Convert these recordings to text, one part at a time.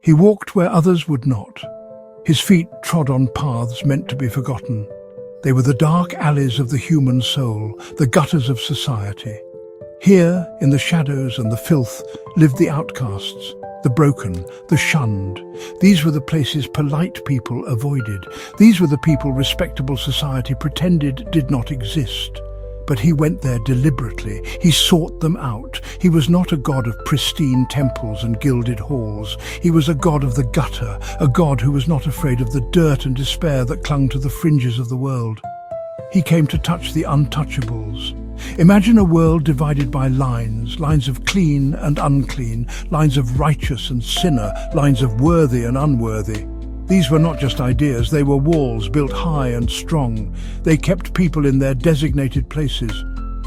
He walked where others would not. His feet trod on paths meant to be forgotten. They were the dark alleys of the human soul, the gutters of society. Here, in the shadows and the filth, lived the outcasts, the broken, the shunned. These were the places polite people avoided. These were the people respectable society pretended did not exist. But he went there deliberately. He sought them out. He was not a god of pristine temples and gilded halls. He was a god of the gutter, a god who was not afraid of the dirt and despair that clung to the fringes of the world. He came to touch the untouchables. Imagine a world divided by lines, lines of clean and unclean, lines of righteous and sinner, lines of worthy and unworthy. These were not just ideas, they were walls built high and strong. They kept people in their designated places.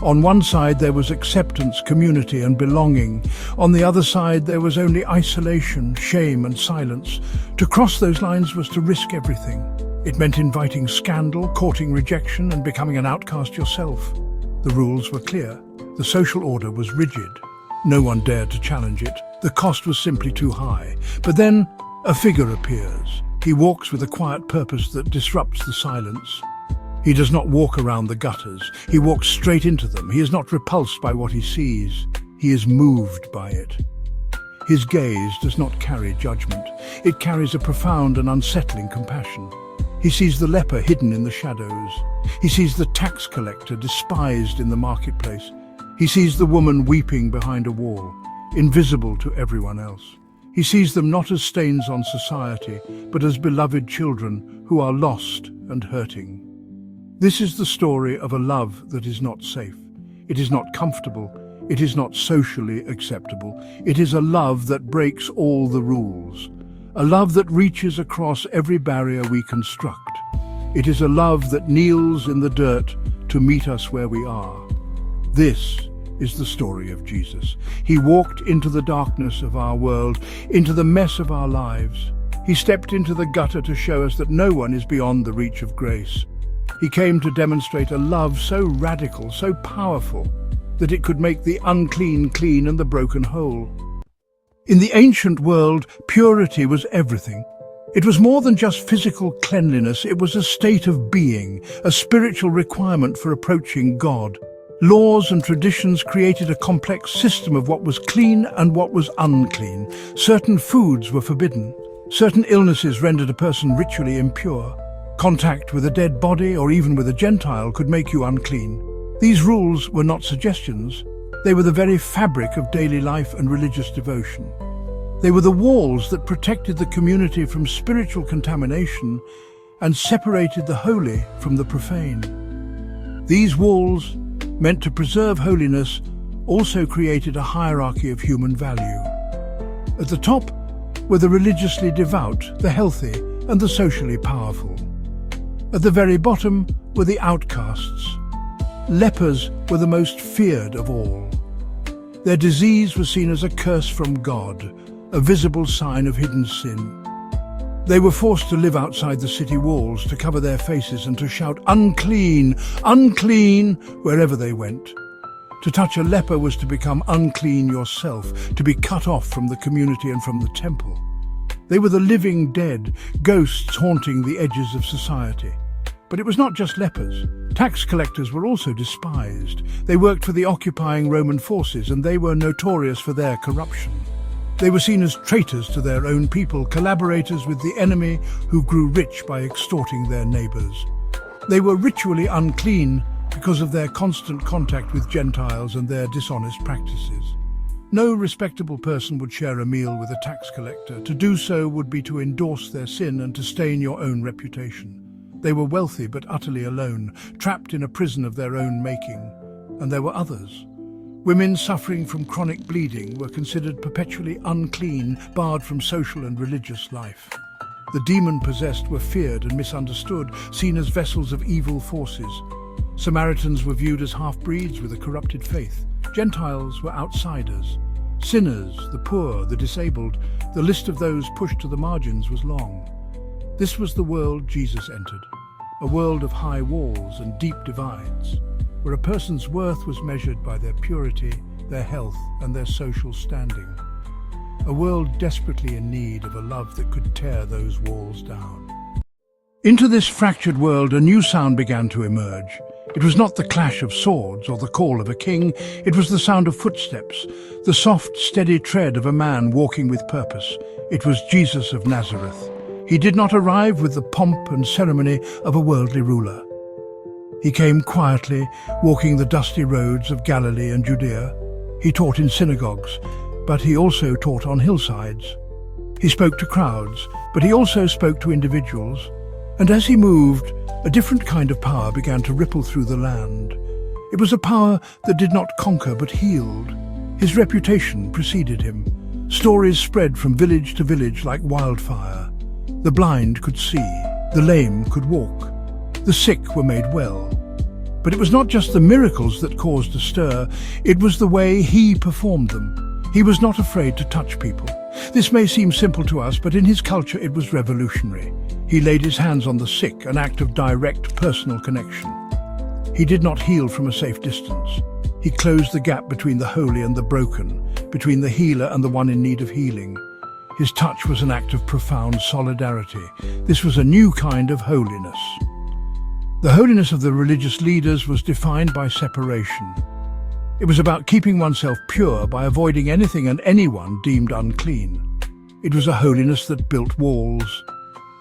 On one side there was acceptance, community and belonging. On the other side there was only isolation, shame and silence. To cross those lines was to risk everything. It meant inviting scandal, courting rejection and becoming an outcast yourself. The rules were clear. The social order was rigid. No one dared to challenge it. The cost was simply too high. But then a figure appears. He walks with a quiet purpose that disrupts the silence. He does not walk around the gutters. He walks straight into them. He is not repulsed by what he sees. He is moved by it. His gaze does not carry judgment. It carries a profound and unsettling compassion. He sees the leper hidden in the shadows. He sees the tax collector despised in the marketplace. He sees the woman weeping behind a wall, invisible to everyone else. He sees them not as stains on society, but as beloved children who are lost and hurting. This is the story of a love that is not safe. It is not comfortable. It is not socially acceptable. It is a love that breaks all the rules. A love that reaches across every barrier we construct. It is a love that kneels in the dirt to meet us where we are. This is the story of Jesus. He walked into the darkness of our world, into the mess of our lives. He stepped into the gutter to show us that no one is beyond the reach of grace. He came to demonstrate a love so radical, so powerful, that it could make the unclean clean and the broken whole. In the ancient world, purity was everything. It was more than just physical cleanliness, it was a state of being, a spiritual requirement for approaching God. Laws and traditions created a complex system of what was clean and what was unclean. Certain foods were forbidden. Certain illnesses rendered a person ritually impure. Contact with a dead body or even with a Gentile could make you unclean. These rules were not suggestions. They were the very fabric of daily life and religious devotion. They were the walls that protected the community from spiritual contamination and separated the holy from the profane. These walls, meant to preserve holiness, also created a hierarchy of human value. At the top were the religiously devout, the healthy, and the socially powerful. At the very bottom were the outcasts. Lepers were the most feared of all. Their disease was seen as a curse from God, a visible sign of hidden sin. They were forced to live outside the city walls, to cover their faces and to shout, "Unclean! Unclean!" wherever they went. To touch a leper was to become unclean yourself, to be cut off from the community and from the temple. They were the living dead, ghosts haunting the edges of society. But it was not just lepers. Tax collectors were also despised. They worked for the occupying Roman forces, and they were notorious for their corruption. They were seen as traitors to their own people, collaborators with the enemy who grew rich by extorting their neighbors. They were ritually unclean because of their constant contact with Gentiles and their dishonest practices. No respectable person would share a meal with a tax collector. To do so would be to endorse their sin and to stain your own reputation. They were wealthy but utterly alone, trapped in a prison of their own making. And there were others. Women suffering from chronic bleeding were considered perpetually unclean, barred from social and religious life. The demon-possessed were feared and misunderstood, seen as vessels of evil forces. Samaritans were viewed as half-breeds with a corrupted faith. Gentiles were outsiders. Sinners, the poor, the disabled, the list of those pushed to the margins was long. This was the world Jesus entered, a world of high walls and deep divides, where a person's worth was measured by their purity, their health, and their social standing. a world desperately in need of a love that could tear those walls down. Into this fractured world, a new sound began to emerge. It was not the clash of swords or the call of a king, it was the sound of footsteps, the soft, steady tread of a man walking with purpose. It was Jesus of Nazareth. He did not arrive with the pomp and ceremony of a worldly ruler. He came quietly, walking the dusty roads of Galilee and Judea. He taught in synagogues, but he also taught on hillsides. He spoke to crowds, but he also spoke to individuals. And as he moved, a different kind of power began to ripple through the land. It was a power that did not conquer but healed. His reputation preceded him. Stories spread from village to village like wildfire. The blind could see, the lame could walk, the sick were made well. But it was not just the miracles that caused a stir, it was the way he performed them. He was not afraid to touch people. This may seem simple to us, but in his culture it was revolutionary. He laid his hands on the sick, an act of direct personal connection. He did not heal from a safe distance. He closed the gap between the holy and the broken, between the healer and the one in need of healing. His touch was an act of profound solidarity. This was a new kind of holiness. The holiness of the religious leaders was defined by separation. It was about keeping oneself pure by avoiding anything and anyone deemed unclean. It was a holiness that built walls.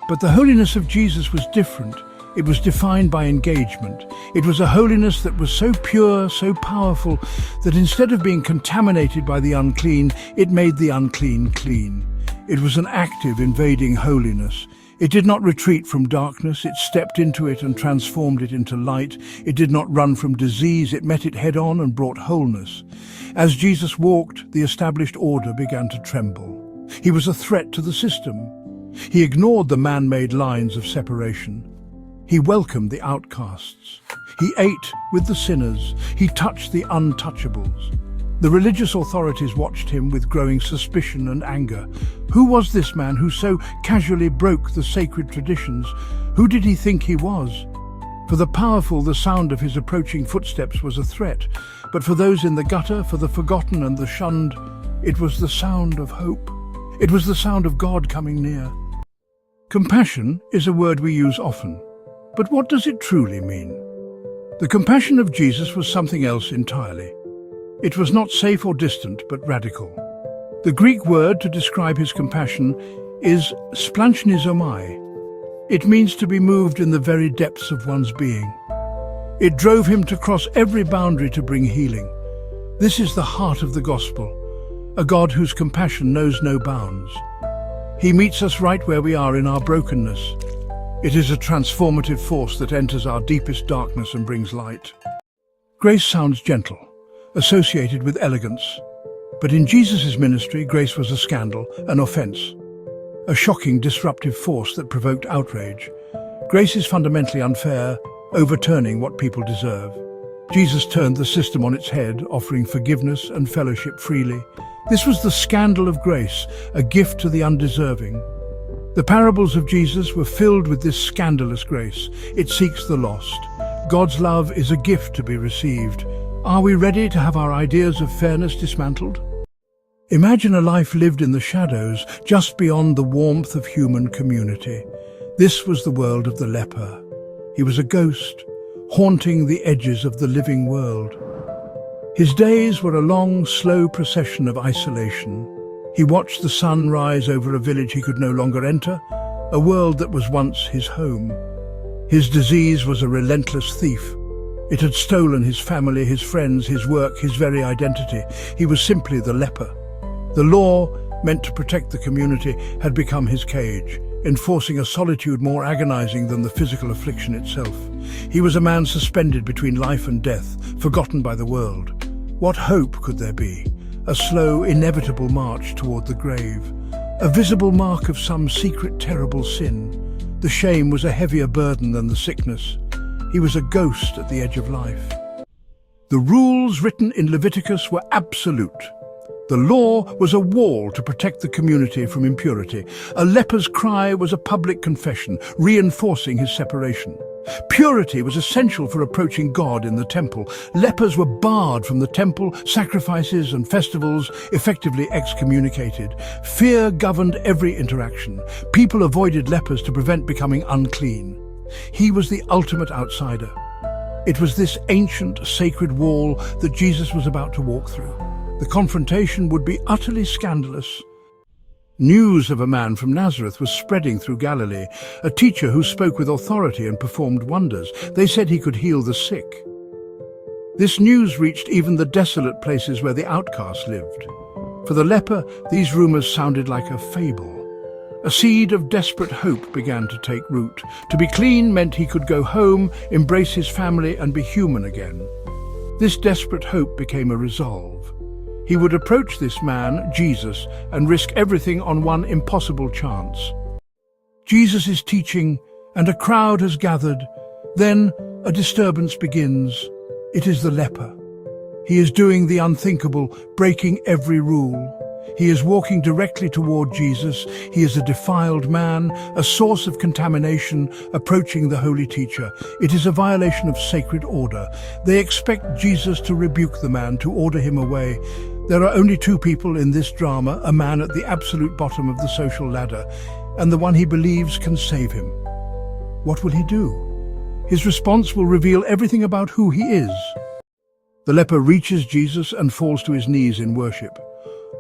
But the holiness of Jesus was different. It was defined by engagement. It was a holiness that was so pure, so powerful, that instead of being contaminated by the unclean, it made the unclean clean. It was an active, invading holiness. It did not retreat from darkness, it stepped into it and transformed it into light. It did not run from disease, it met it head-on and brought wholeness. As Jesus walked, the established order began to tremble. He was a threat to the system. He ignored the man-made lines of separation. He welcomed the outcasts. He ate with the sinners. He touched the untouchables. The religious authorities watched him with growing suspicion and anger. Who was this man who so casually broke the sacred traditions? Who did he think he was? For the powerful, the sound of his approaching footsteps was a threat. But for those in the gutter, for the forgotten and the shunned, it was the sound of hope. It was the sound of God coming near. Compassion is a word we use often. But what does it truly mean? The compassion of Jesus was something else entirely. It was not safe or distant, but radical. The Greek word to describe his compassion is splanchnisomai. It means to be moved in the very depths of one's being. It drove him to cross every boundary to bring healing. This is the heart of the gospel, a God whose compassion knows no bounds. He meets us right where we are in our brokenness. It is a transformative force that enters our deepest darkness and brings light. Grace sounds gentle, associated with elegance. But in Jesus' ministry, grace was a scandal, an offense, a shocking, disruptive force that provoked outrage. Grace is fundamentally unfair, overturning what people deserve. Jesus turned the system on its head, offering forgiveness and fellowship freely. This was the scandal of grace, a gift to the undeserving. The parables of Jesus were filled with this scandalous grace. It seeks the lost. God's love is a gift to be received. Are we ready to have our ideas of fairness dismantled? Imagine a life lived in the shadows, just beyond the warmth of human community. This was the world of the leper. He was a ghost, haunting the edges of the living world. His days were a long, slow procession of isolation. He watched the sun rise over a village he could no longer enter, a world that was once his home. His disease was a relentless thief. It had stolen his family, his friends, his work, his very identity. He was simply the leper. The law, meant to protect the community, had become his cage, enforcing a solitude more agonizing than the physical affliction itself. He was a man suspended between life and death, forgotten by the world. What hope could there be? A slow, inevitable march toward the grave. A visible mark of some secret, terrible sin. The shame was a heavier burden than the sickness. He was a ghost at the edge of life. The rules written in Leviticus were absolute. The law was a wall to protect the community from impurity. A leper's cry was a public confession, reinforcing his separation. Purity was essential for approaching God in the temple. Lepers were barred from the temple, sacrifices and festivals effectively excommunicated. Fear governed every interaction. People avoided lepers to prevent becoming unclean. He was the ultimate outsider. It was this ancient, sacred wall that Jesus was about to walk through. The confrontation would be utterly scandalous. News of a man from Nazareth was spreading through Galilee, a teacher who spoke with authority and performed wonders. They said he could heal the sick. This news reached even the desolate places where the outcasts lived. For the leper, these rumors sounded like a fable. A seed of desperate hope began to take root. To be clean meant he could go home, embrace his family, and be human again. This desperate hope became a resolve. He would approach this man, Jesus, and risk everything on one impossible chance. Jesus is teaching, and a crowd has gathered. Then a disturbance begins. It is the leper. He is doing the unthinkable, breaking every rule. He is walking directly toward Jesus. He is a defiled man, a source of contamination, approaching the holy teacher. It is a violation of sacred order. They expect Jesus to rebuke the man, to order him away. There are only two people in this drama, a man at the absolute bottom of the social ladder, and the one he believes can save him. What will he do? His response will reveal everything about who he is. The leper reaches Jesus and falls to his knees in worship.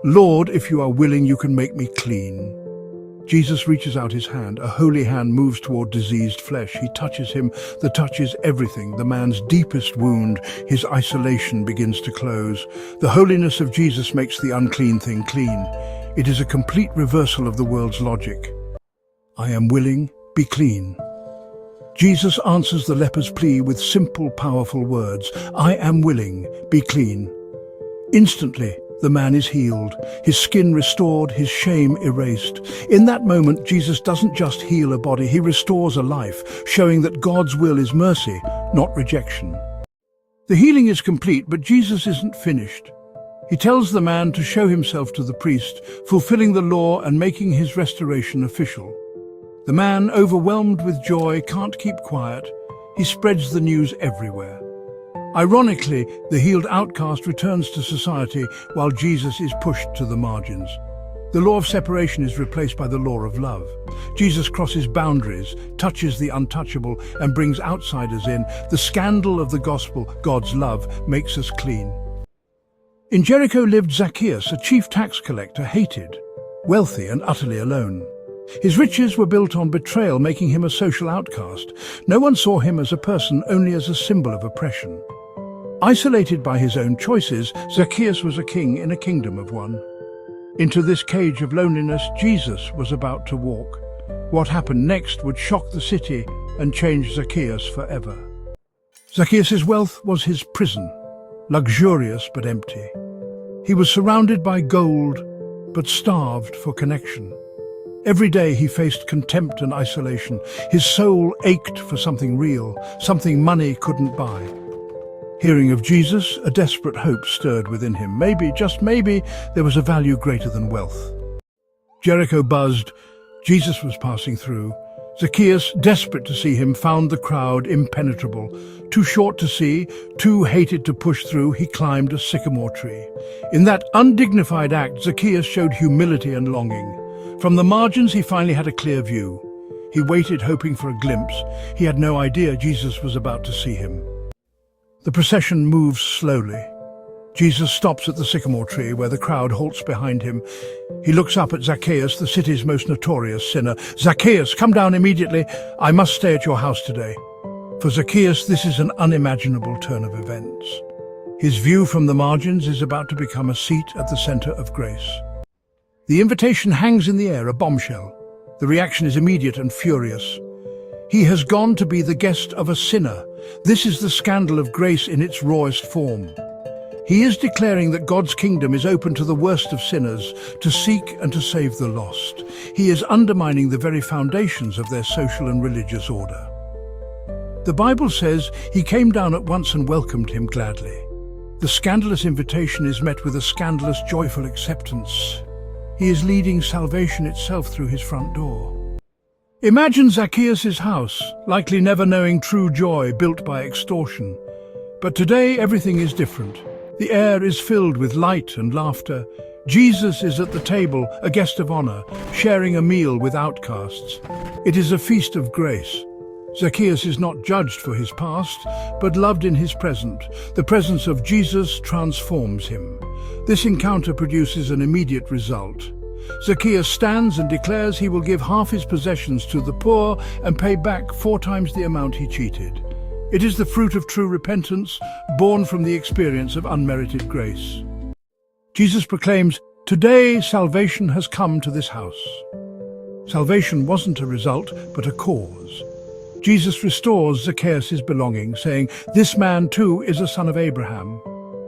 Lord, if you are willing, you can make me clean. Jesus reaches out his hand. A holy hand moves toward diseased flesh. He touches him. The touch is everything. The man's deepest wound, his isolation, begins to close. The holiness of Jesus makes the unclean thing clean. It is a complete reversal of the world's logic. I am willing, be clean. Jesus answers the leper's plea with simple, powerful words. I am willing, be clean. Instantly, the man is healed, his skin restored, his shame erased. In that moment, Jesus doesn't just heal a body, he restores a life, showing that God's will is mercy, not rejection. The healing is complete, but Jesus isn't finished. He tells the man to show himself to the priest, fulfilling the law and making his restoration official. The man, overwhelmed with joy, can't keep quiet. He spreads the news everywhere. Ironically, the healed outcast returns to society while Jesus is pushed to the margins. The law of separation is replaced by the law of love. Jesus crosses boundaries, touches the untouchable, and brings outsiders in. The scandal of the gospel, God's love, makes us clean. In Jericho lived Zacchaeus, a chief tax collector, hated, wealthy and utterly alone. His riches were built on betrayal, making him a social outcast. No one saw him as a person, only as a symbol of oppression. Isolated by his own choices, Zacchaeus was a king in a kingdom of one. Into this cage of loneliness, Jesus was about to walk. What happened next would shock the city and change Zacchaeus forever. Zacchaeus' wealth was his prison, luxurious but empty. He was surrounded by gold, but starved for connection. Every day he faced contempt and isolation. His soul ached for something real, something money couldn't buy. Hearing of Jesus, a desperate hope stirred within him. Maybe, just maybe, there was a value greater than wealth. Jericho buzzed. Jesus was passing through. Zacchaeus, desperate to see him, found the crowd impenetrable. Too short to see, too hated to push through, he climbed a sycamore tree. In that undignified act, Zacchaeus showed humility and longing. From the margins, he finally had a clear view. He waited, hoping for a glimpse. He had no idea Jesus was about to see him. The procession moves slowly. Jesus stops at the sycamore tree, where the crowd halts behind him. He looks up at Zacchaeus, the city's most notorious sinner. Zacchaeus, come down immediately. I must stay at your house today. For Zacchaeus, this is an unimaginable turn of events. His view from the margins is about to become a seat at the center of grace. The invitation hangs in the air, a bombshell. The reaction is immediate and furious. He has gone to be the guest of a sinner. This is the scandal of grace in its rawest form. He is declaring that God's kingdom is open to the worst of sinners, to seek and to save the lost. He is undermining the very foundations of their social and religious order. The Bible says he came down at once and welcomed him gladly. The scandalous invitation is met with a scandalous, joyful acceptance. He is leading salvation itself through his front door. Imagine Zacchaeus' house, likely never knowing true joy, built by extortion. But today everything is different. The air is filled with light and laughter. Jesus is at the table, a guest of honor, sharing a meal with outcasts. It is a feast of grace. Zacchaeus is not judged for his past, but loved in his present. The presence of Jesus transforms him. This encounter produces an immediate result. Zacchaeus stands and declares he will give half his possessions to the poor and pay back 4 times the amount he cheated. It is the fruit of true repentance, born from the experience of unmerited grace. Jesus proclaims, "Today salvation has come to this house." Salvation wasn't a result, but a cause. Jesus restores Zacchaeus' belongings, saying, "This man too is a son of Abraham.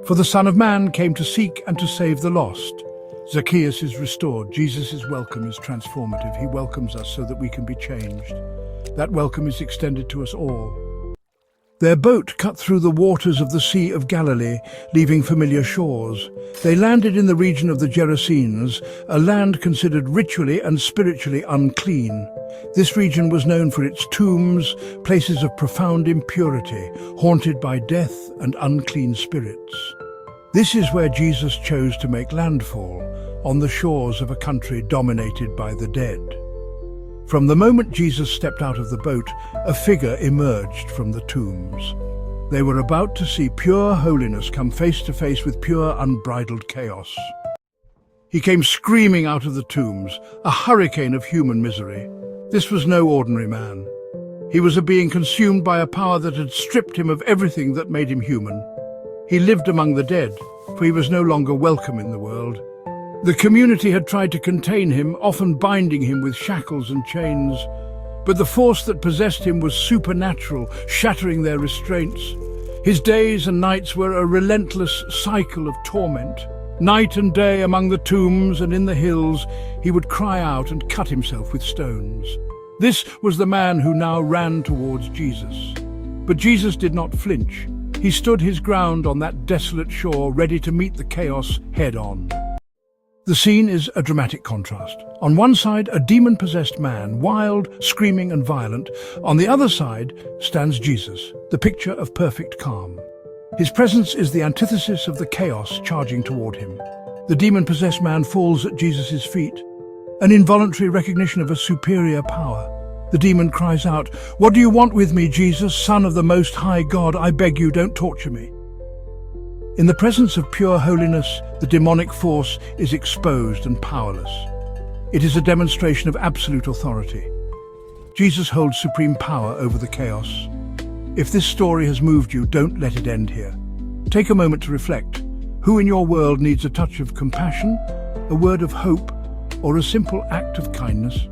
For the Son of Man came to seek and to save the lost." Zacchaeus is restored. Jesus' welcome is transformative. He welcomes us so that we can be changed. That welcome is extended to us all. Their boat cut through the waters of the Sea of Galilee, leaving familiar shores. They landed in the region of the Gerasenes, a land considered ritually and spiritually unclean. This region was known for its tombs, places of profound impurity, haunted by death and unclean spirits. This is where Jesus chose to make landfall, on the shores of a country dominated by the dead. From the moment Jesus stepped out of the boat, a figure emerged from the tombs. They were about to see pure holiness come face to face with pure, unbridled chaos. He came screaming out of the tombs, a hurricane of human misery. This was no ordinary man. He was a being consumed by a power that had stripped him of everything that made him human. He lived among the dead, for he was no longer welcome in the world. The community had tried to contain him, often binding him with shackles and chains. But the force that possessed him was supernatural, shattering their restraints. His days and nights were a relentless cycle of torment. Night and day among the tombs and in the hills, he would cry out and cut himself with stones. This was the man who now ran towards Jesus. But Jesus did not flinch. He stood his ground on that desolate shore, ready to meet the chaos head-on. The scene is a dramatic contrast. On one side, a demon-possessed man, wild, screaming and violent. On the other side stands Jesus, the picture of perfect calm. His presence is the antithesis of the chaos charging toward him. The demon-possessed man falls at Jesus' feet, an involuntary recognition of a superior power. The demon cries out, "What do you want with me, Jesus, Son of the Most High God? I beg you, don't torture me." In the presence of pure holiness, the demonic force is exposed and powerless. It is a demonstration of absolute authority. Jesus holds supreme power over the chaos. If this story has moved you, don't let it end here. Take a moment to reflect. Who in your world needs a touch of compassion, a word of hope, or a simple act of kindness?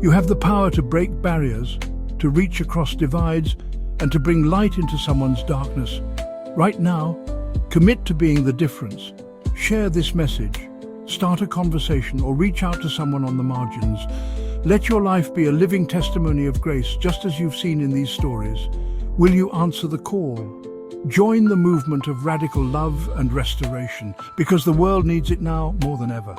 You have the power to break barriers, to reach across divides, and to bring light into someone's darkness. Right now, commit to being the difference. Share this message, start a conversation, or reach out to someone on the margins. Let your life be a living testimony of grace, just as you've seen in these stories. Will you answer the call? Join the movement of radical love and restoration, because the world needs it now more than ever.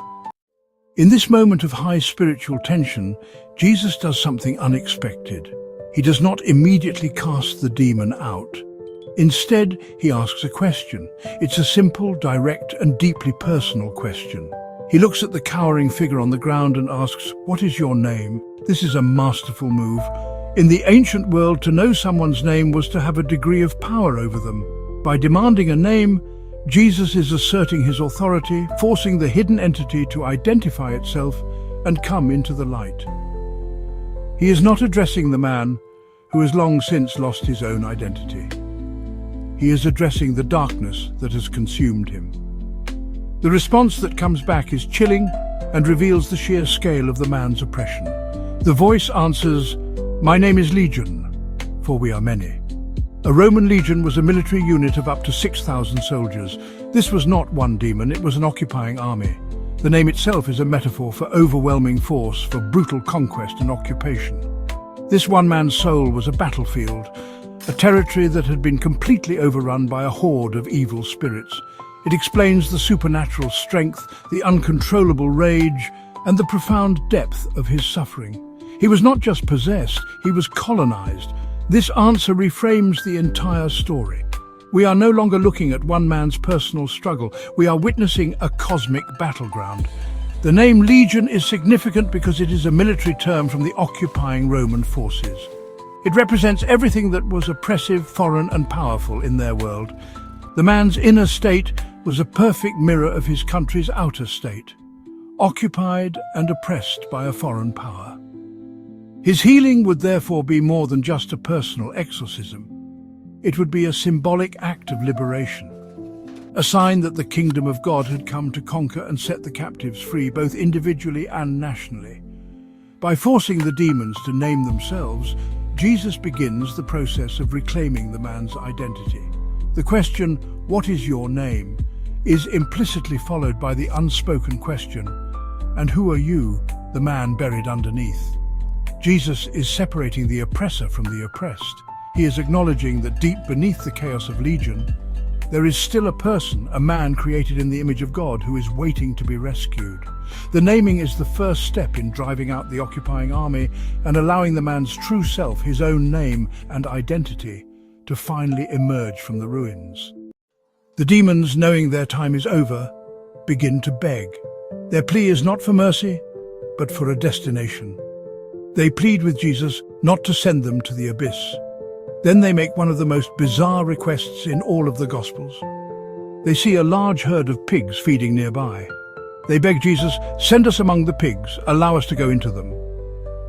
In this moment of high spiritual tension, Jesus does something unexpected. He does not immediately cast the demon out. Instead, he asks a question. It's a simple, direct, and deeply personal question. He looks at the cowering figure on the ground and asks, "What is your name?" This is a masterful move. In the ancient world, to know someone's name was to have a degree of power over them. By demanding a name, Jesus is asserting his authority, forcing the hidden entity to identify itself and come into the light. He is not addressing the man who has long since lost his own identity. He is addressing the darkness that has consumed him. The response that comes back is chilling and reveals the sheer scale of the man's oppression. The voice answers, "My name is Legion, for we are many." A Roman legion was a military unit of up to 6,000 soldiers. This was not one demon, it was an occupying army. The name itself is a metaphor for overwhelming force, for brutal conquest and occupation. This one man's soul was a battlefield, a territory that had been completely overrun by a horde of evil spirits. It explains the supernatural strength, the uncontrollable rage, and the profound depth of his suffering. He was not just possessed, he was colonized. This answer reframes the entire story. We are no longer looking at one man's personal struggle. We are witnessing a cosmic battleground. The name Legion is significant because it is a military term from the occupying Roman forces. It represents everything that was oppressive, foreign, and powerful in their world. The man's inner state was a perfect mirror of his country's outer state, occupied and oppressed by a foreign power. His healing would therefore be more than just a personal exorcism. It would be a symbolic act of liberation, a sign that the kingdom of God had come to conquer and set the captives free, both individually and nationally. By forcing the demons to name themselves, Jesus begins the process of reclaiming the man's identity. The question, "What is your name?" is implicitly followed by the unspoken question, "And who are you?" the man buried underneath. Jesus is separating the oppressor from the oppressed. He is acknowledging that deep beneath the chaos of Legion, there is still a person, a man created in the image of God who is waiting to be rescued. The naming is the first step in driving out the occupying army and allowing the man's true self, his own name and identity, to finally emerge from the ruins. The demons, knowing their time is over, begin to beg. Their plea is not for mercy, but for a destination. They plead with Jesus not to send them to the abyss. Then they make one of the most bizarre requests in all of the Gospels. They see a large herd of pigs feeding nearby. They beg Jesus, "Send us among the pigs, allow us to go into them."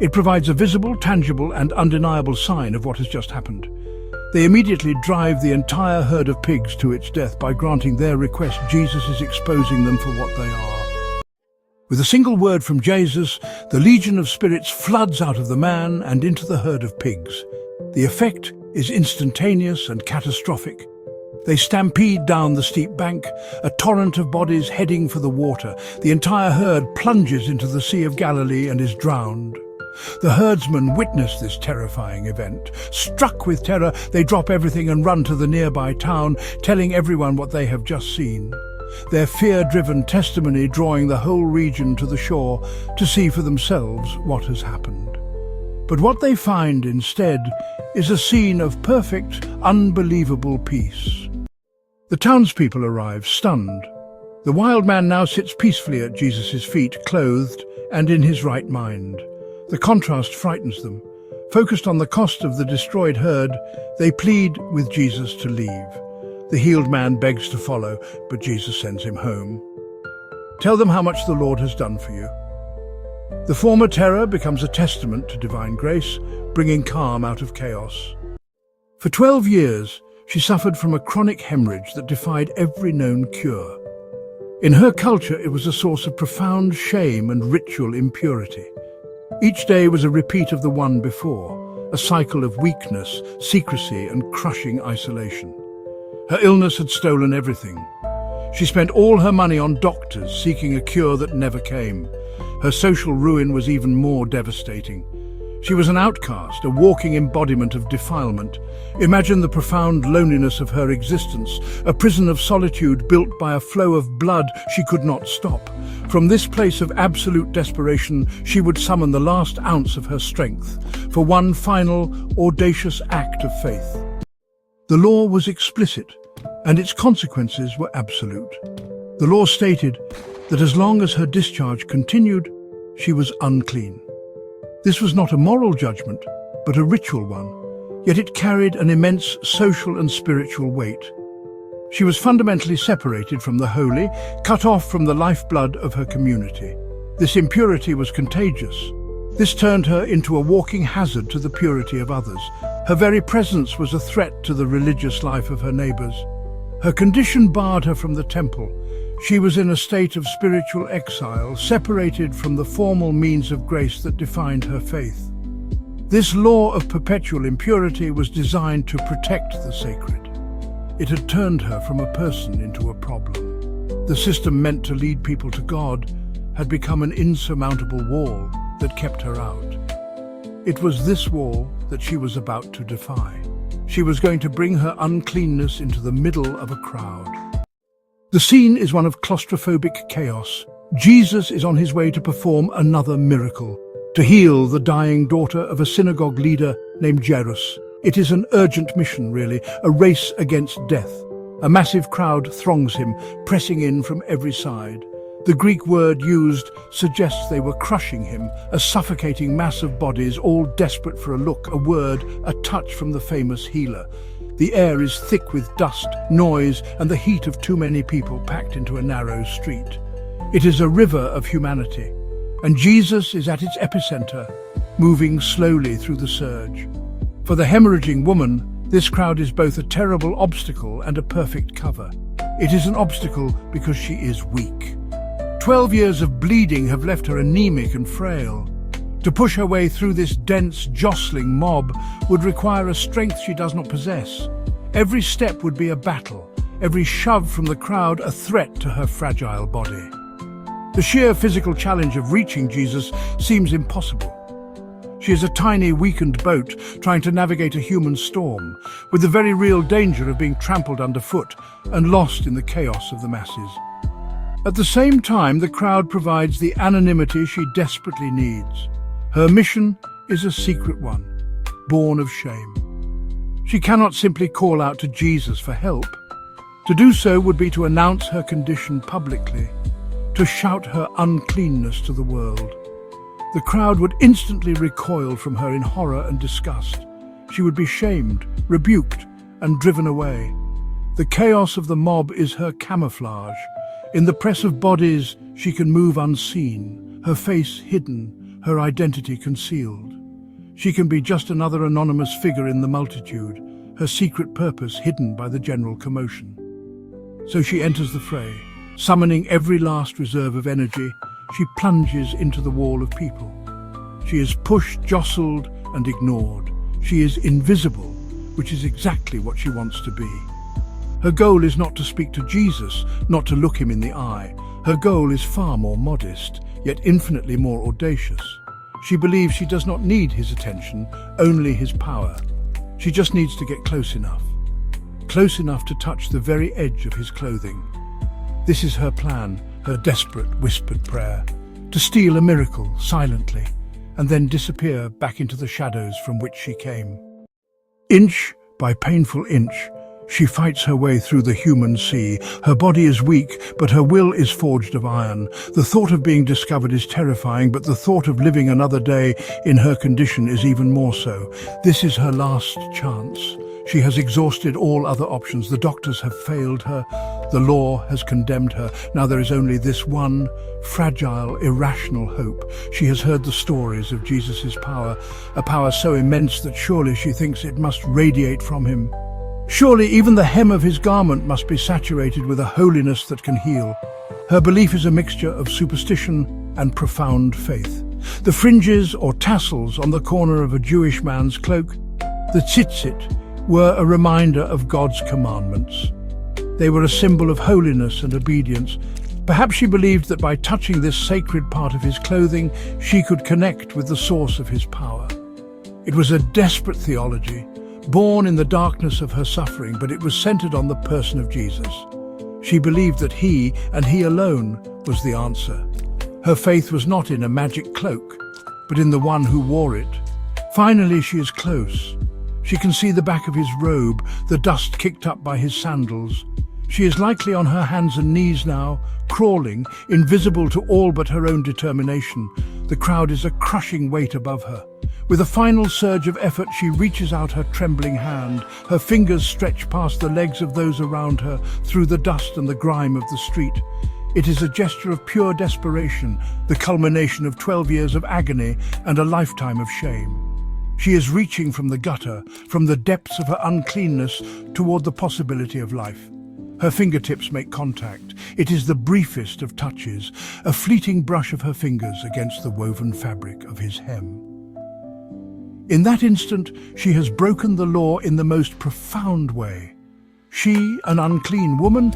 It provides a visible, tangible, and undeniable sign of what has just happened. They immediately drive the entire herd of pigs to its death by granting their request. Jesus is exposing them for what they are. With a single word from Jesus, the legion of spirits floods out of the man and into the herd of pigs. The effect is instantaneous and catastrophic. They stampede down the steep bank, a torrent of bodies heading for the water. The entire herd plunges into the Sea of Galilee and is drowned. The herdsmen witness this terrifying event. Struck with terror, they drop everything and run to the nearby town, telling everyone what they have just seen. Their fear-driven testimony drawing the whole region to the shore to see for themselves what has happened. But what they find instead is a scene of perfect, unbelievable peace. The townspeople arrive, stunned. The wild man now sits peacefully at Jesus' feet, clothed and in his right mind. The contrast frightens them. Focused on the cost of the destroyed herd, they plead with Jesus to leave. The healed man begs to follow, but Jesus sends him home. Tell them how much the Lord has done for you. The former terror becomes a testament to divine grace, bringing calm out of chaos. For 12 years, she suffered from a chronic hemorrhage that defied every known cure. In her culture, it was a source of profound shame and ritual impurity. Each day was a repeat of the one before, a cycle of weakness, secrecy, and crushing isolation. Her illness had stolen everything. She spent all her money on doctors seeking a cure that never came. Her social ruin was even more devastating. She was an outcast, a walking embodiment of defilement. Imagine the profound loneliness of her existence, a prison of solitude built by a flow of blood she could not stop. From this place of absolute desperation, she would summon the last ounce of her strength for one final, audacious act of faith. The law was explicit, and its consequences were absolute. The law stated that as long as her discharge continued, she was unclean. This was not a moral judgment, but a ritual one, yet it carried an immense social and spiritual weight. She was fundamentally separated from the holy, cut off from the lifeblood of her community. This impurity was contagious. This turned her into a walking hazard to the purity of others. Her very presence was a threat to the religious life of her neighbors. Her condition barred her from the temple. She was in a state of spiritual exile, separated from the formal means of grace that defined her faith. This law of perpetual impurity was designed to protect the sacred. It had turned her from a person into a problem. The system meant to lead people to God had become an insurmountable wall that kept her out. It was this wall that she was about to defy. She was going to bring her uncleanness into the middle of a crowd. The scene is one of claustrophobic chaos. Jesus is on his way to perform another miracle, to heal the dying daughter of a synagogue leader named Jairus. It is an urgent mission, really, a race against death. A massive crowd throngs him, pressing in from every side. The Greek word used suggests they were crushing him, a suffocating mass of bodies, all desperate for a look, a word, a touch from the famous healer. The air is thick with dust, noise, and the heat of too many people packed into a narrow street. It is a river of humanity, and Jesus is at its epicenter, moving slowly through the surge. For the hemorrhaging woman, this crowd is both a terrible obstacle and a perfect cover. It is an obstacle because she is weak. 12 years of bleeding have left her anemic and frail. To push her way through this dense, jostling mob would require a strength she does not possess. Every step would be a battle, every shove from the crowd a threat to her fragile body. The sheer physical challenge of reaching Jesus seems impossible. She is a tiny, weakened boat trying to navigate a human storm, with the very real danger of being trampled underfoot and lost in the chaos of the masses. At the same time, the crowd provides the anonymity she desperately needs. Her mission is a secret one, born of shame. She cannot simply call out to Jesus for help. To do so would be to announce her condition publicly, to shout her uncleanness to the world. The crowd would instantly recoil from her in horror and disgust. She would be shamed, rebuked, and driven away. The chaos of the mob is her camouflage. In the press of bodies, she can move unseen, her face hidden, her identity concealed. She can be just another anonymous figure in the multitude, her secret purpose hidden by the general commotion. So she enters the fray. Summoning every last reserve of energy, she plunges into the wall of people. She is pushed, jostled, and ignored. She is invisible, which is exactly what she wants to be. Her goal is not to speak to Jesus, not to look him in the eye. Her goal is far more modest, yet infinitely more audacious. She believes she does not need his attention, only his power. She just needs to get close enough to touch the very edge of his clothing. This is her plan, her desperate whispered prayer, to steal a miracle silently and then disappear back into the shadows from which she came. Inch by painful inch, she fights her way through the human sea. Her body is weak, but her will is forged of iron. The thought of being discovered is terrifying, but the thought of living another day in her condition is even more so. This is her last chance. She has exhausted all other options. The doctors have failed her. The law has condemned her. Now there is only this one fragile, irrational hope. She has heard the stories of Jesus' power, a power so immense that surely she thinks it must radiate from him. Surely even the hem of his garment must be saturated with a holiness that can heal. Her belief is a mixture of superstition and profound faith. The fringes or tassels on the corner of a Jewish man's cloak, the tzitzit, were a reminder of God's commandments. They were a symbol of holiness and obedience. Perhaps she believed that by touching this sacred part of his clothing, she could connect with the source of his power. It was a desperate theology, born in the darkness of her suffering, but it was centered on the person of Jesus. She believed that he, and he alone, was the answer. Her faith was not in a magic cloak, but in the one who wore it. Finally, she is close. She can see the back of his robe, the dust kicked up by his sandals. She is likely on her hands and knees now, crawling, invisible to all but her own determination. The crowd is a crushing weight above her. With a final surge of effort, she reaches out her trembling hand. Her fingers stretch past the legs of those around her, through the dust and the grime of the street. It is a gesture of pure desperation, the culmination of 12 years of agony and a lifetime of shame. She is reaching from the gutter, from the depths of her uncleanness, toward the possibility of life. Her fingertips make contact. It is the briefest of touches, a fleeting brush of her fingers against the woven fabric of his hem. In that instant, she has broken the law in the most profound way. She, an unclean woman,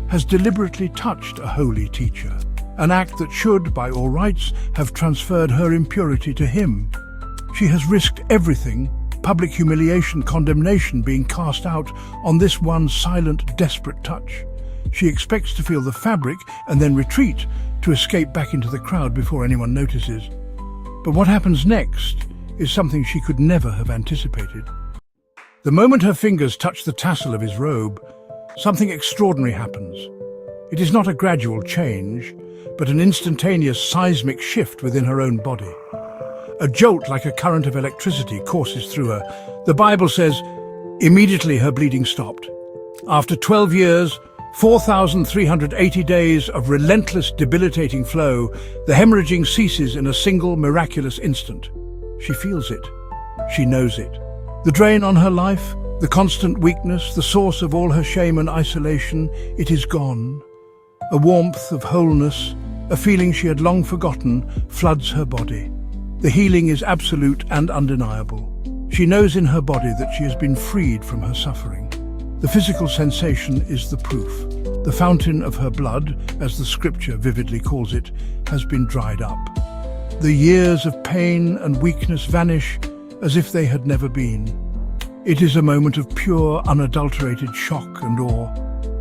has deliberately touched a holy teacher, an act that should, by all rights, have transferred her impurity to him. She has risked everything, public humiliation, condemnation, being cast out on this one silent, desperate touch. She expects to feel the fabric and then retreat to escape back into the crowd before anyone notices. But what happens next is something she could never have anticipated. The moment her fingers touch the tassel of his robe, something extraordinary happens. It is not a gradual change, but an instantaneous seismic shift within her own body. A jolt like a current of electricity courses through her. The Bible says, immediately her bleeding stopped. After 12 years, 4,380 days of relentless, debilitating flow, the hemorrhaging ceases in a single miraculous instant. She feels it. She knows it. The drain on her life, the constant weakness, the source of all her shame and isolation, it is gone. A warmth of wholeness, a feeling she had long forgotten, floods her body. The healing is absolute and undeniable. She knows in her body that she has been freed from her suffering. The physical sensation is the proof. The fountain of her blood, as the scripture vividly calls it, has been dried up. The years of pain and weakness vanish as if they had never been. It is a moment of pure, unadulterated shock and awe.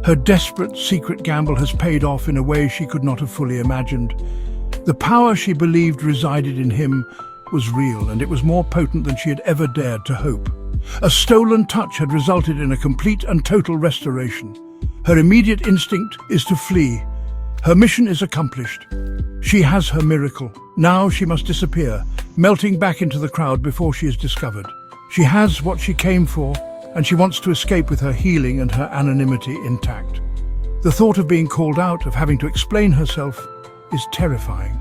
Her desperate, secret gamble has paid off in a way she could not have fully imagined. The power she believed resided in him was real, and it was more potent than she had ever dared to hope. A stolen touch had resulted in a complete and total restoration. Her immediate instinct is to flee. Her mission is accomplished. She has her miracle. Now she must disappear, melting back into the crowd before she is discovered. She has what she came for, and she wants to escape with her healing and her anonymity intact. The thought of being called out, of having to explain herself, is terrifying.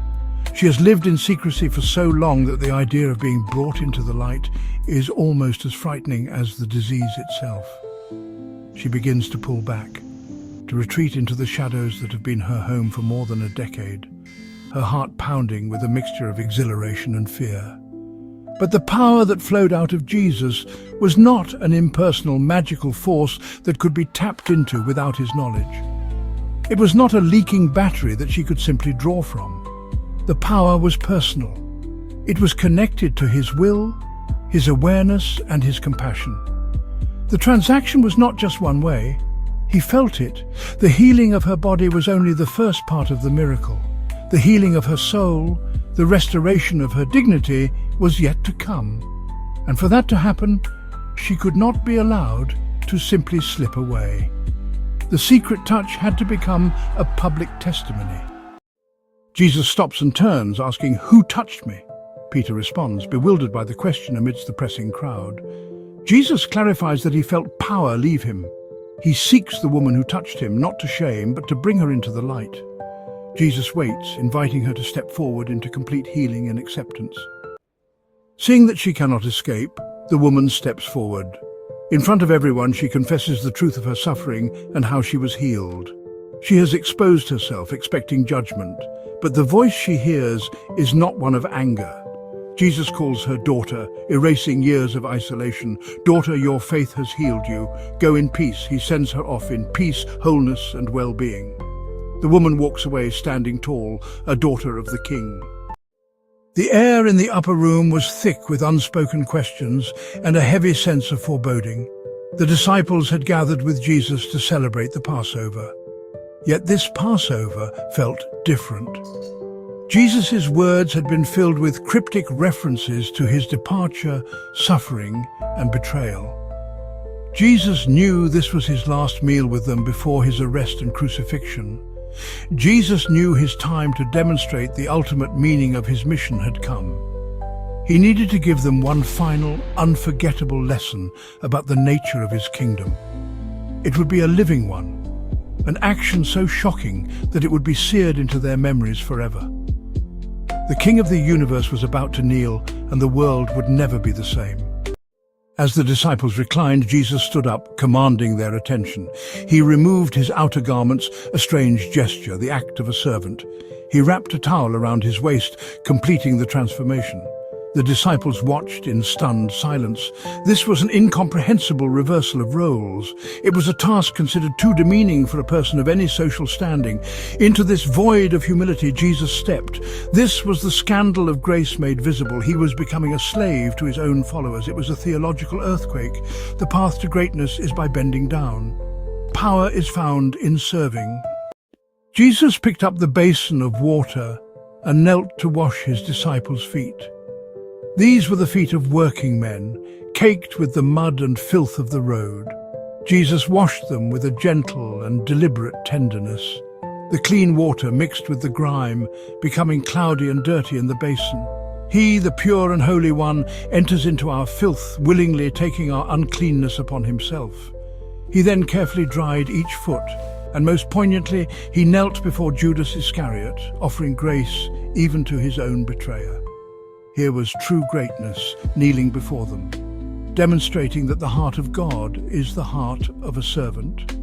She has lived in secrecy for so long that the idea of being brought into the light is almost as frightening as the disease itself. She begins to pull back, to retreat into the shadows that have been her home for more than a decade, her heart pounding with a mixture of exhilaration and fear. But the power that flowed out of Jesus was not an impersonal, magical force that could be tapped into without his knowledge. It was not a leaking battery that she could simply draw from. The power was personal. It was connected to his will, his awareness, and his compassion. The transaction was not just one way. He felt it. The healing of her body was only the first part of the miracle. The healing of her soul, the restoration of her dignity, was yet to come. And for that to happen, she could not be allowed to simply slip away. The secret touch had to become a public testimony. Jesus stops and turns, asking, "Who touched me?" Peter responds, bewildered by the question amidst the pressing crowd. Jesus clarifies that he felt power leave him. He seeks the woman who touched him, not to shame, but to bring her into the light. Jesus waits, inviting her to step forward into complete healing and acceptance. Seeing that she cannot escape, the woman steps forward. In front of everyone, she confesses the truth of her suffering and how she was healed. She has exposed herself, expecting judgment, but the voice she hears is not one of anger. Jesus calls her daughter, erasing years of isolation. "Daughter, your faith has healed you. Go in peace." He sends her off in peace, wholeness, and well-being. The woman walks away, standing tall, a daughter of the King. The air in the upper room was thick with unspoken questions and a heavy sense of foreboding. The disciples had gathered with Jesus to celebrate the Passover. Yet this Passover felt different. Jesus' words had been filled with cryptic references to his departure, suffering, and betrayal. Jesus knew this was his last meal with them before his arrest and crucifixion. Jesus knew his time to demonstrate the ultimate meaning of his mission had come. He needed to give them one final, unforgettable lesson about the nature of his kingdom. It would be a living one, an action so shocking that it would be seared into their memories forever. The King of the universe was about to kneel, and the world would never be the same. As the disciples reclined, Jesus stood up, commanding their attention. He removed his outer garments, a strange gesture, the act of a servant. He wrapped a towel around his waist, completing the transformation. The disciples watched in stunned silence. This was an incomprehensible reversal of roles. It was a task considered too demeaning for a person of any social standing. Into this void of humility Jesus stepped. This was the scandal of grace made visible. He was becoming a slave to his own followers. It was a theological earthquake. The path to greatness is by bending down. Power is found in serving. Jesus picked up the basin of water and knelt to wash his disciples' feet. These were the feet of working men, caked with the mud and filth of the road. Jesus washed them with a gentle and deliberate tenderness. The clean water mixed with the grime, becoming cloudy and dirty in the basin. He, the pure and holy one, enters into our filth, willingly taking our uncleanness upon himself. He then carefully dried each foot, and most poignantly, he knelt before Judas Iscariot, offering grace even to his own betrayer. Here was true greatness kneeling before them, demonstrating that the heart of God is the heart of a servant.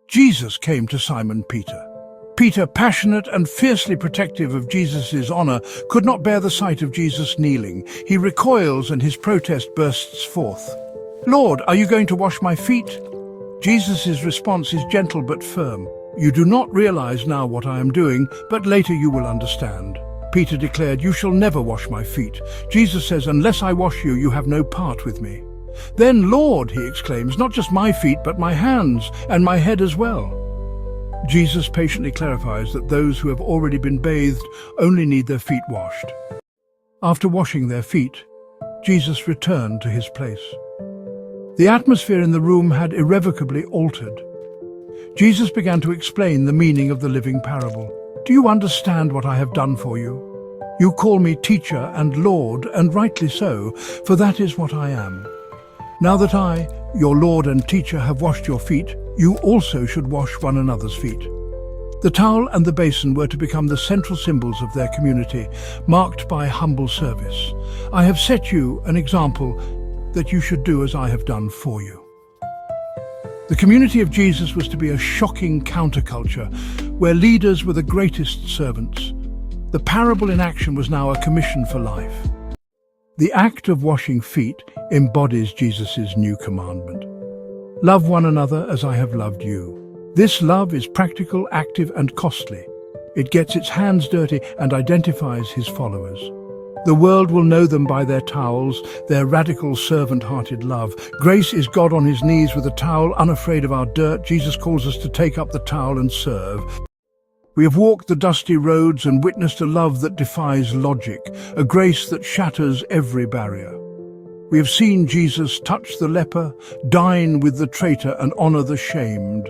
Jesus came to Simon Peter. Peter, passionate and fiercely protective of Jesus' honor, could not bear the sight of Jesus kneeling. He recoils and his protest bursts forth. "Lord, are you going to wash my feet?" Jesus' response is gentle but firm. "You do not realize now what I am doing, but later you will understand." Peter declared, "You shall never wash my feet." Jesus says, "Unless I wash you, you have no part with me." "Then, Lord," he exclaims, "not just my feet, but my hands and my head as well." Jesus patiently clarifies that those who have already been bathed only need their feet washed. After washing their feet, Jesus returned to his place. The atmosphere in the room had irrevocably altered. Jesus began to explain the meaning of the living parable. "Do you understand what I have done for you? You call me teacher and Lord, and rightly so, for that is what I am. Now that I, your Lord and teacher, have washed your feet, you also should wash one another's feet." The towel and the basin were to become the central symbols of their community, marked by humble service. "I have set you an example that you should do as I have done for you." The community of Jesus was to be a shocking counterculture, where leaders were the greatest servants. The parable in action was now a commission for life. The act of washing feet embodies Jesus' new commandment. "Love one another as I have loved you." This love is practical, active, and costly. It gets its hands dirty and identifies his followers. The world will know them by their towels, their radical, servant-hearted love. Grace is God on his knees with a towel, unafraid of our dirt. Jesus calls us to take up the towel and serve. We have walked the dusty roads and witnessed a love that defies logic, a grace that shatters every barrier. We have seen Jesus touch the leper, dine with the traitor, and honor the shamed.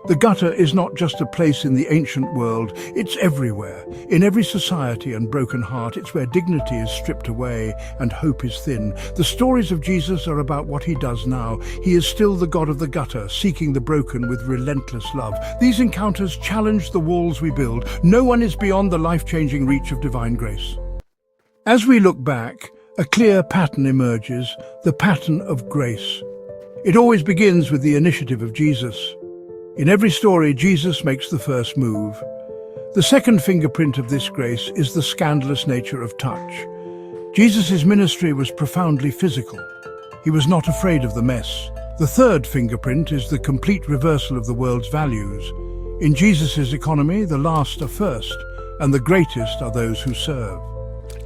The gutter is not just a place in the ancient world, it's everywhere. In every society and broken heart, it's where dignity is stripped away and hope is thin. The stories of Jesus are about what he does now. He is still the God of the gutter, seeking the broken with relentless love. These encounters challenge the walls we build. No one is beyond the life-changing reach of divine grace. As we look back, a clear pattern emerges, the pattern of grace. It always begins with the initiative of Jesus. In every story, Jesus makes the first move. The second fingerprint of this grace is the scandalous nature of touch. Jesus' ministry was profoundly physical. He was not afraid of the mess. The third fingerprint is the complete reversal of the world's values. In Jesus' economy, the last are first, and the greatest are those who serve.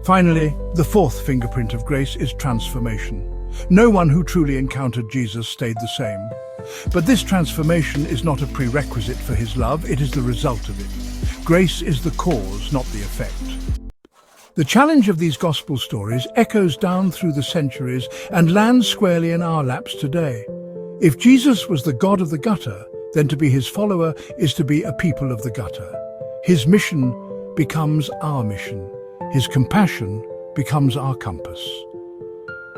Finally, the fourth fingerprint of grace is transformation. No one who truly encountered Jesus stayed the same. But this transformation is not a prerequisite for his love, it is the result of it. Grace is the cause, not the effect. The challenge of these gospel stories echoes down through the centuries and lands squarely in our laps today. If Jesus was the God of the gutter, then to be his follower is to be a people of the gutter. His mission becomes our mission. His compassion becomes our compass.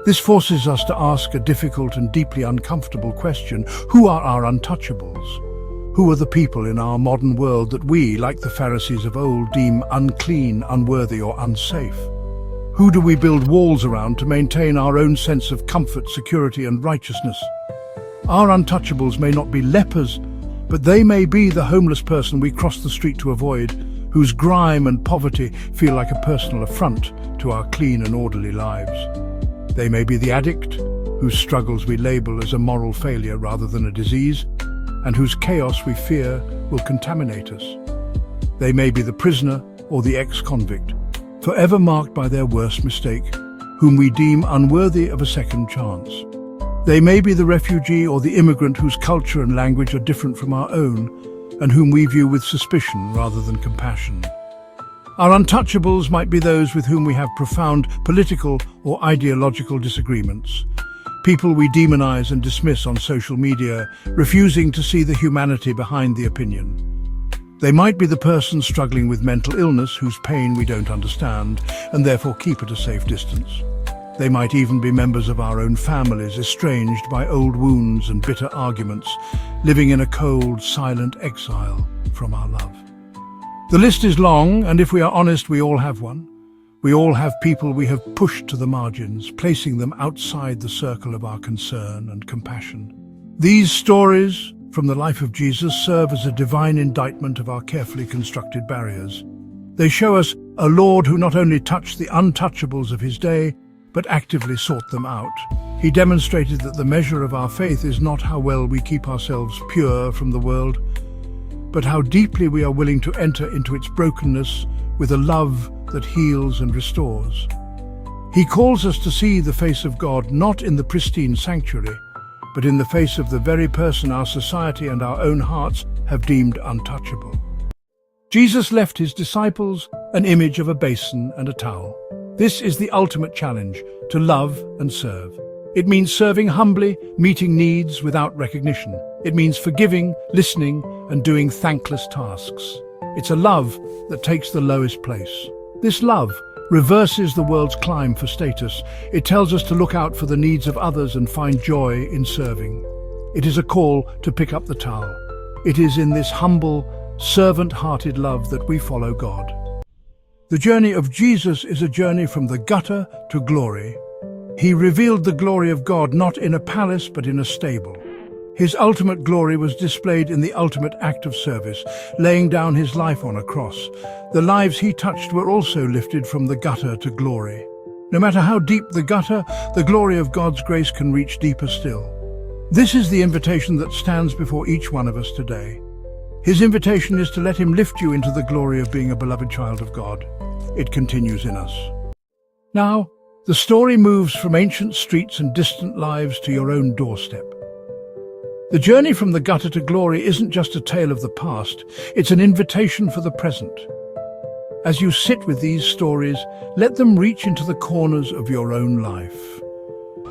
This forces us to ask a difficult and deeply uncomfortable question. Who are our untouchables? Who are the people in our modern world that we, like the Pharisees of old, deem unclean, unworthy, or unsafe? Who do we build walls around to maintain our own sense of comfort, security, and righteousness? Our untouchables may not be lepers, but they may be the homeless person we cross the street to avoid, whose grime and poverty feel like a personal affront to our clean and orderly lives. They may be the addict, whose struggles we label as a moral failure rather than a disease, and whose chaos we fear will contaminate us. They may be the prisoner or the ex-convict, forever marked by their worst mistake, whom we deem unworthy of a second chance. They may be the refugee or the immigrant whose culture and language are different from our own, and whom we view with suspicion rather than compassion. Our untouchables might be those with whom we have profound political or ideological disagreements. People we demonize and dismiss on social media, refusing to see the humanity behind the opinion. They might be the person struggling with mental illness whose pain we don't understand and therefore keep at a safe distance. They might even be members of our own families, estranged by old wounds and bitter arguments, living in a cold, silent exile from our love. The list is long, and if we are honest, we all have one. We all have people we have pushed to the margins, placing them outside the circle of our concern and compassion. These stories from the life of Jesus serve as a divine indictment of our carefully constructed barriers. They show us a Lord who not only touched the untouchables of his day, but actively sought them out. He demonstrated that the measure of our faith is not how well we keep ourselves pure from the world, but how deeply we are willing to enter into its brokenness with a love that heals and restores. He calls us to see the face of God not in the pristine sanctuary, but in the face of the very person our society and our own hearts have deemed untouchable. Jesus left his disciples an image of a basin and a towel. This is the ultimate challenge, to love and serve. It means serving humbly, meeting needs without recognition. It means forgiving, listening, and doing thankless tasks. It's a love that takes the lowest place. This love reverses the world's climb for status. It tells us to look out for the needs of others and find joy in serving. It is a call to pick up the towel. It is in this humble, servant-hearted love that we follow God. The journey of Jesus is a journey from the gutter to glory. He revealed the glory of God not in a palace but in a stable. His ultimate glory was displayed in the ultimate act of service, laying down his life on a cross. The lives he touched were also lifted from the gutter to glory. No matter how deep the gutter, the glory of God's grace can reach deeper still. This is the invitation that stands before each one of us today. His invitation is to let him lift you into the glory of being a beloved child of God. It continues in us. Now, the story moves from ancient streets and distant lives to your own doorstep. The journey from the gutter to glory isn't just a tale of the past, it's an invitation for the present. As you sit with these stories, let them reach into the corners of your own life.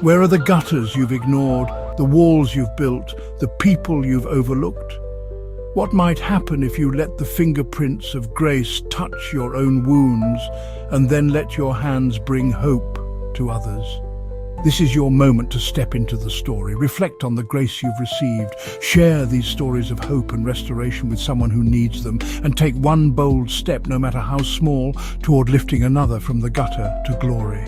Where are the gutters you've ignored, the walls you've built, the people you've overlooked? What might happen if you let the fingerprints of grace touch your own wounds and then let your hands bring hope to others? This is your moment to step into the story. Reflect on the grace you've received. Share these stories of hope and restoration with someone who needs them, and take one bold step, no matter how small, toward lifting another from the gutter to glory.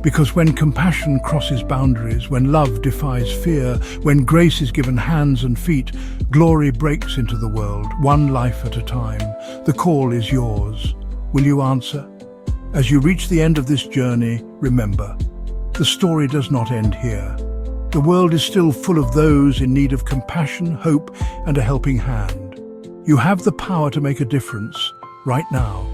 Because when compassion crosses boundaries, when love defies fear, when grace is given hands and feet, glory breaks into the world, one life at a time. The call is yours. Will you answer? As you reach the end of this journey, remember, the story does not end here. The world is still full of those in need of compassion, hope, and a helping hand. You have the power to make a difference right now.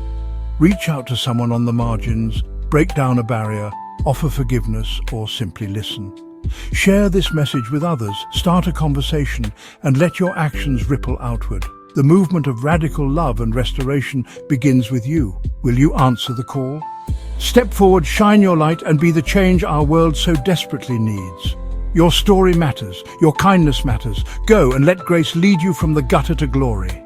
Reach out to someone on the margins, break down a barrier, offer forgiveness, or simply listen. Share this message with others, start a conversation, and let your actions ripple outward. The movement of radical love and restoration begins with you. Will you answer the call? Step forward, shine your light, and be the change our world so desperately needs. Your story matters. Your kindness matters. Go and let grace lead you from the gutter to glory.